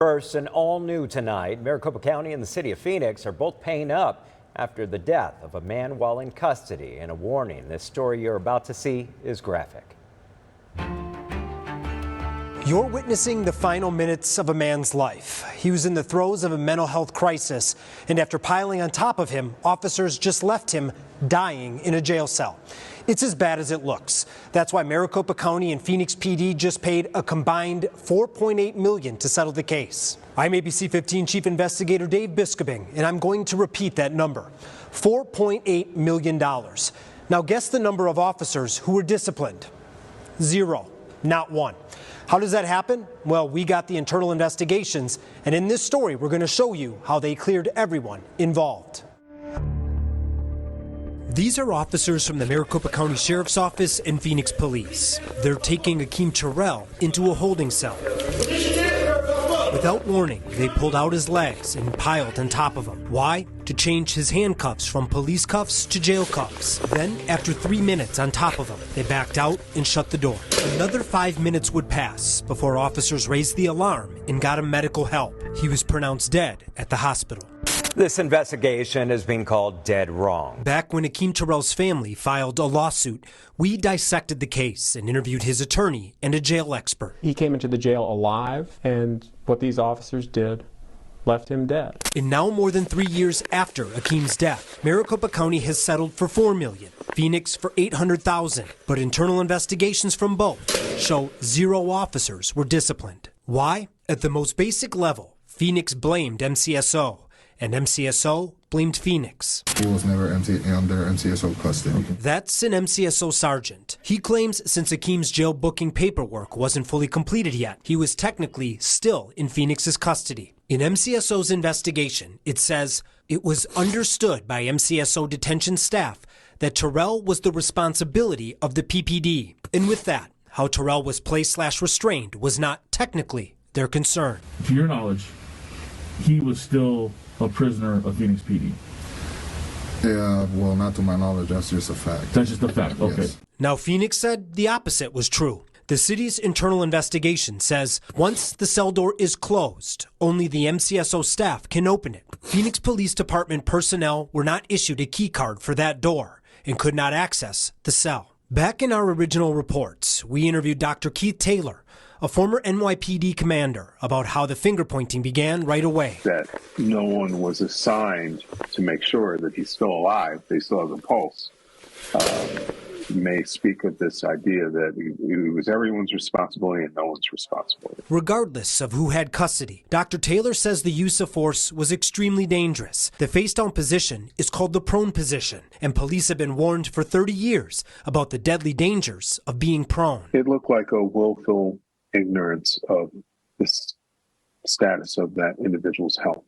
First, and all new tonight, Maricopa County and the city of Phoenix are both paying up after the death of a man while in custody. And a warning, this story you're about to see is graphic. You're witnessing the final minutes of a man's life. He was in the throes of a mental health crisis, and after piling on top of him, officers just left him dying in a jail cell. It's as bad as it looks. That's why Maricopa County and Phoenix PD just paid a combined $4.8 million to settle the case. I'm ABC 15 Chief Investigator Dave Biskobing, and I'm going to repeat that number, $4.8 million. Now guess the number of officers who were disciplined. 0, not one. How does that happen? Well, we got the internal investigations, and in this story, we're going to show you how they cleared everyone involved. These are officers from the Maricopa County Sheriff's Office and Phoenix Police. They're taking Akeem Terrell into a holding cell. Without warning, they pulled out his legs and piled on top of him. Why? To change his handcuffs from police cuffs to jail cuffs. Then, after 3 minutes on top of him, they backed out and shut the door. Another 5 minutes would pass before officers raised the alarm and got him medical help. He was pronounced dead at the hospital. This investigation is being called dead wrong. Back when Akeem Terrell's family filed a lawsuit, we dissected the case and interviewed his attorney and a jail expert. He came into the jail alive, and what these officers did left him dead. And now, more than 3 years after Akeem's death, Maricopa County has settled for $4 million, Phoenix for $800,000. But internal investigations from both show 0 officers were disciplined. Why? At the most basic level, Phoenix blamed MCSO, and MCSO blamed Phoenix. He was never under MCSO custody. That's an MCSO sergeant. He claims since Akeem's jail booking paperwork wasn't fully completed yet, he was technically still in Phoenix's custody. In MCSO's investigation, it says it was understood by MCSO detention staff that Terrell was the responsibility of the PPD. And with that, how Terrell was placed/restrained was not technically their concern. To your knowledge, he was still a prisoner of Phoenix PD? Yeah, well, not to my knowledge, that's just a fact. That's just a fact, okay. Yes. Now, Phoenix said the opposite was true. The city's internal investigation says once the cell door is closed, only the MCSO staff can open it. Phoenix Police Department personnel were not issued a key card for that door and could not access the cell. Back in our original reports, we interviewed Dr. Keith Taylor, a former NYPD commander, about how the finger pointing began right away. That no one was assigned to make sure that he's still alive, they still have a pulse, may speak of this idea that it was everyone's responsibility and no one's responsibility. Regardless of who had custody, Dr. Taylor says the use of force was extremely dangerous. The face-down position is called the prone position, and police have been warned for 30 years about the deadly dangers of being prone. It looked like a willful ignorance of this status of that individual's health.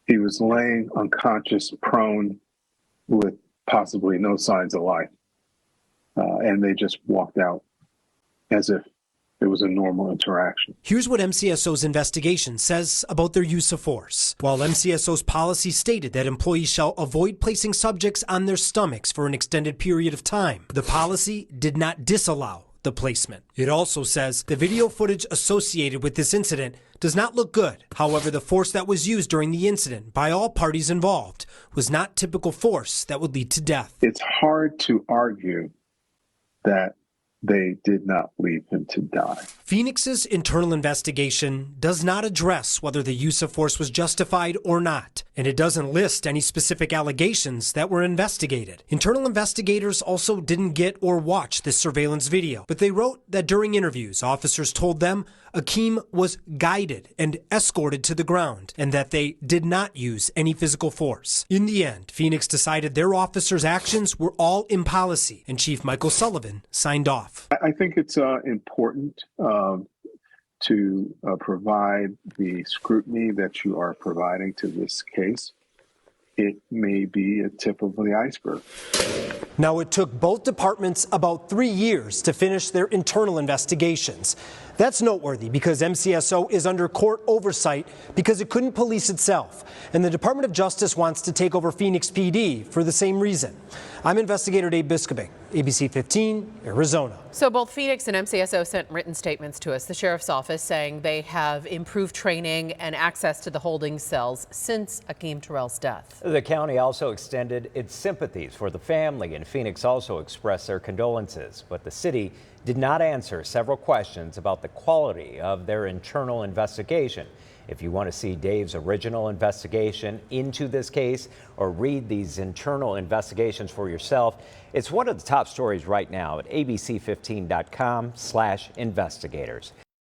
He was laying unconscious, prone, with possibly no signs of life. And they just walked out as if it was a normal interaction. Here's what MCSO's investigation says about their use of force. While MCSO's policy stated that employees shall avoid placing subjects on their stomachs for an extended period of time, the policy did not disallow the placement. It also says the video footage associated with this incident does not look good. However, the force that was used during the incident by all parties involved was not typical force that would lead to death. It's hard to argue that they did not leave him to die. Phoenix's internal investigation does not address whether the use of force was justified or not, and it doesn't list any specific allegations that were investigated. Internal investigators also didn't get or watch this surveillance video, but they wrote that during interviews, officers told them Akeem was guided and escorted to the ground, and that they did not use any physical force. In the end, Phoenix decided their officers' actions were all in policy, and Chief Michael Sullivan signed off. I think it's important to provide the scrutiny that you are providing to this case. It may be a tip of the iceberg. Now, it took both departments about 3 years to finish their internal investigations. That's noteworthy because MCSO is under court oversight because it couldn't police itself. And the Department of Justice wants to take over Phoenix PD for the same reason. I'm investigator Dave Biskobing, ABC 15, Arizona. So both Phoenix and MCSO sent written statements to us, the sheriff's office, saying they have improved training and access to the holding cells since Akeem Terrell's death. The county also extended its sympathies for the family, and Phoenix also expressed their condolences. But the city did not answer several questions about the quality of their internal investigation. If you want to see Dave's original investigation into this case or read these internal investigations for yourself, it's one of the top stories right now at abc15.com/investigators.